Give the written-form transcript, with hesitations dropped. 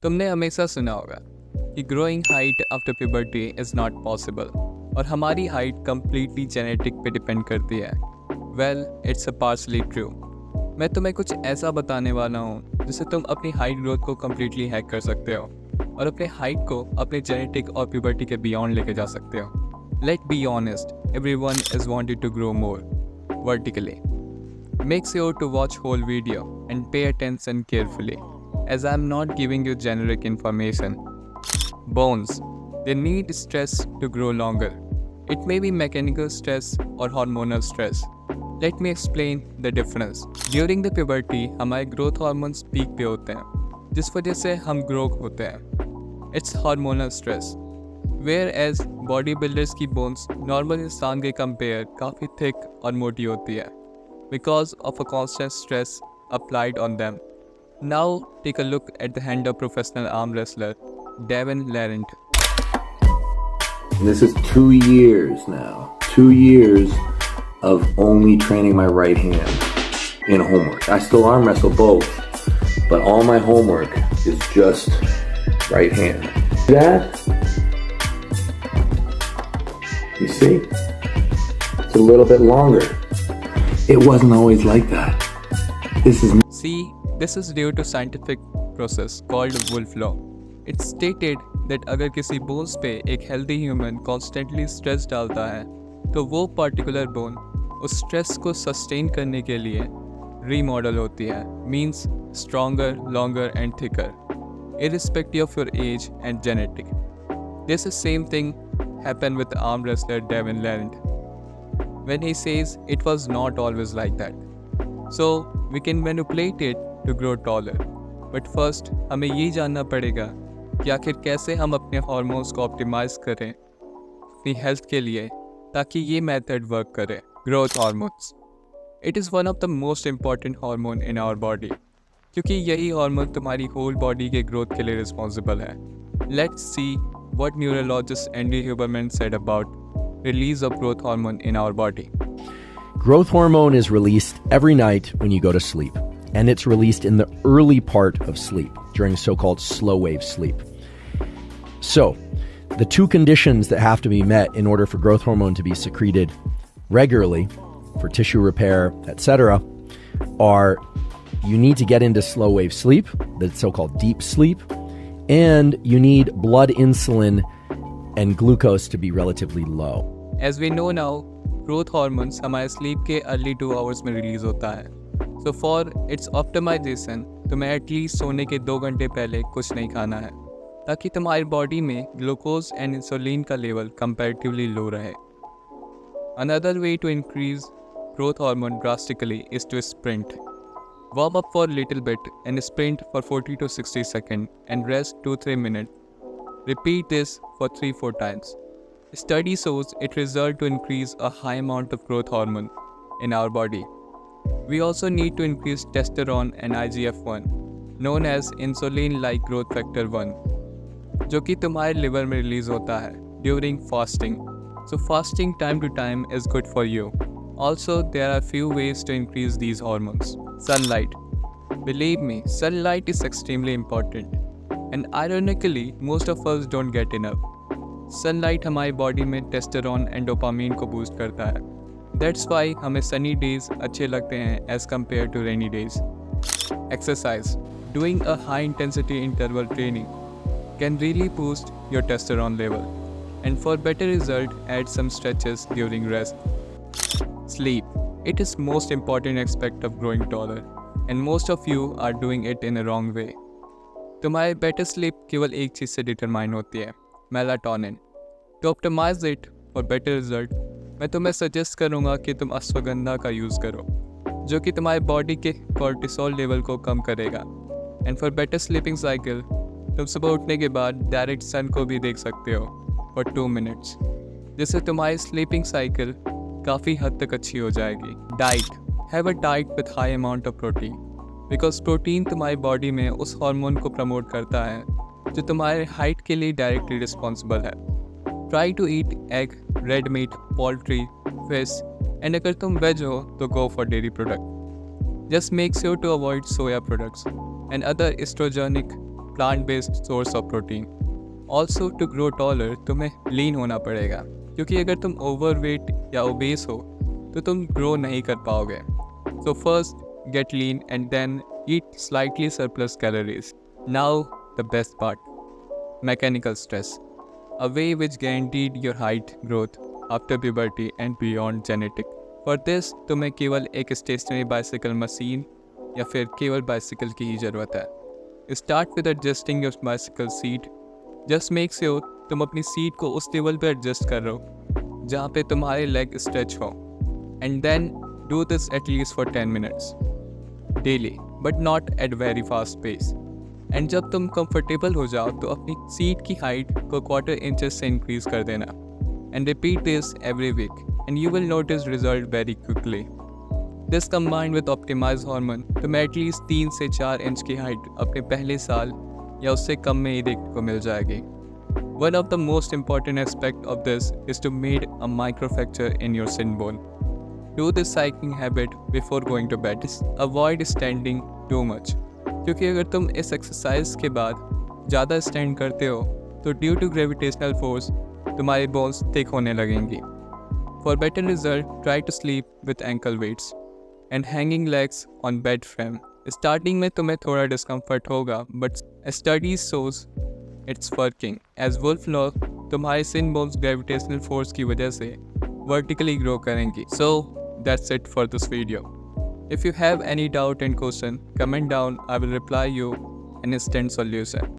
तुमने हमेशा सुना होगा कि growing height after puberty is not possible और हमारी हाइट कम्प्लीटली जेनेटिक पे डिपेंड करती है। Well, it's a partially true. मैं तुम्हें कुछ ऐसा बताने वाला हूँ जिससे तुम अपनी हाइट ग्रोथ को कम्प्लीटली हैक कर सकते हो और अपने हाइट को अपने जेनेटिक और प्यूबर्टी के बियॉन्ड लेके जा सकते हो। Let be honest, everyone is wanted to grow more vertically. Make sure to watch whole video and pay attention carefully, as I am not giving you generic information. Bones, they need stress to grow longer. It may be mechanical stress or hormonal stress. Let me explain the difference. During the puberty, हमारे growth hormones peak पे होते हैं, जिस वजह से हम grow होते हैं. It's hormonal stress. Whereas bodybuilders की bones normal इंसान के compare काफ़ी thick और मोटी होती है because of a constant stress applied on them. Now take a look at the hand of professional arm wrestler Devin Larent. This is 2 years now. 2 years of only training my right hand in homework. I still arm wrestle both, but all my homework is just right hand. That, you see, it's a little bit longer. It wasn't always like that. See, this is due to scientific process called Wolff law. It's stated that अगर किसी bones पे एक healthy human constantly stress डालता है, तो वो particular bone उस stress को sustain करने के लिए remodel होती है, means stronger, longer and thicker, irrespective of your age and genetic. This is same thing happened with arm wrestler Devin Larent. When he says it was not always like that. So we can manipulate it to grow taller. But first हमें ये जानना पड़ेगा कि आखिर कैसे हम अपने hormones को ऑप्टिमाइज करें अपनी हेल्थ के लिए ताकि ये मेथड वर्क करे। Growth hormones, it is one of the most important hormone in our body, क्योंकि यही हार्मोन तुम्हारी होल बॉडी के ग्रोथ के लिए रिस्पॉन्सिबल है। Let's see what neurologist Andy Huberman said about release of growth hormone in our body. Growth hormone is released every night when you go to sleep, and it's released in the early part of sleep during so-called slow wave sleep. So, the two conditions that have to be met in order for growth hormone to be secreted regularly for tissue repair, etc., are you need to get into slow wave sleep, the so-called deep sleep, and you need blood insulin and glucose to be relatively low. As we know now, growth hormones हमारे sleep के early 2 hours में release होता है. So for its optimization, तुम्हें at least सोने के 2 घंटे पहले कुछ नहीं खाना है, ताकि तुम्हारी बॉडी में ग्लूकोज एंड इंसुलिन का लेवल comparatively low रहे. Another way to increase growth hormone drastically is to sprint. Warm up for a little bit and sprint for 40 to 60 seconds and rest 2-3 minutes. Repeat this for 3-4 times. Study shows it results to increase a high amount of growth hormone in our body. We also need to increase testosterone and IGF-1, known as insulin-like growth factor 1, जो कि तुम्हारे liver में release होता है during fasting. So fasting time to time is good for you. Also, there are few ways to increase these hormones. Sunlight. Believe me, sunlight is extremely important. And ironically, most of us don't get enough. Sunlight हमारी body में testosterone and dopamine को boost करता है. That's why हमें Sunny days अच्छे लगते हैं as compared to rainy days. Exercise. Doing a high intensity interval training can really boost your testosterone level. And for better result, add some stretches during rest. Sleep. It is most important aspect of growing taller, and most of you are doing it in a wrong way. तुम्हारी better sleep केवल एक चीज़ से determine होती है, melatonin. To optimise it for better result, मैं तुम्हें suggest करूँगा कि तुम अश्वगंधा का यूज़ करो, जो कि तुम्हारी बॉडी के कोर्टिसोल लेवल को कम करेगा. And for better sleeping cycle, तुम सुबह उठने के बाद डायरेक्ट सन को भी देख सकते हो फॉर 2 मिनट्स, जिससे तुम्हारी स्लीपिंग साइकिल काफ़ी हद तक अच्छी हो जाएगी. Diet. Have a diet with high amount of protein, because protein तुम्हारी बॉडी में उस हार्मोन को प्रमोट करता है जो तुम्हारे हाइट के लिए डायरेक्टली रिस्पॉन्सिबल है. Try to eat egg, red meat, poultry, fish, and अगर तुम वेज हो तो go for dairy product. Just make sure to avoid soya products and other oestrogenic plant based source of protein. Also, to grow taller तुम्हें lean होना पड़ेगा, क्योंकि अगर तुम overweight या obese हो तो तुम grow नहीं कर पाओगे. So first get lean and then eat slightly surplus calories. Now the best part, mechanical stress, a way which guaranteed your height growth after puberty and beyond genetic. For this तुम्हें केवल एक stationary bicycle machine या फिर केवल bicycle की ही ज़रूरत है. Start with adjusting your bicycle seat. Just make sure तुम अपनी सीट को उस लेवल पे एडजस्ट कर रहे हो जहाँ पे तुम्हारे लेग स्ट्रेच हो. And then do this at least for 10 minutes daily, but not at very fast pace. And जब तुम कंफर्टेबल हो जाओ तो अपनी सीट की हाइट को 1/4 इंचेस से इंक्रीज कर देना. And repeat this every week and you will notice result very quickly. This combined with optimized hormone तुम्हें एटलीस्ट 3 से 4 इंच की हाइट अपने पहले साल या उससे कम में ही देखने को मिल जाएगी. One of the most important aspect of this is to make a microfracture in your shin bone. Do this cycling habit before going to bed. Avoid standing too much. क्योंकि अगर तुम इस एक्सरसाइज के बाद ज़्यादा स्टैंड करते हो तो ड्यू टू ग्रेविटेशनल फोर्स तुम्हारी बोन्स थिक होने लगेंगी. For better result, try to sleep with ankle weights and hanging legs on bed frame. Starting में तुम्हें थोड़ा डिस्कम्फर्ट होगा, but studies shows it's working. As Wolf law, तुम्हारे sin bones gravitational force की वजह से vertically grow करेंगी. So that's it for this video. If you have any doubt and question, comment down. I will reply you an instant solution.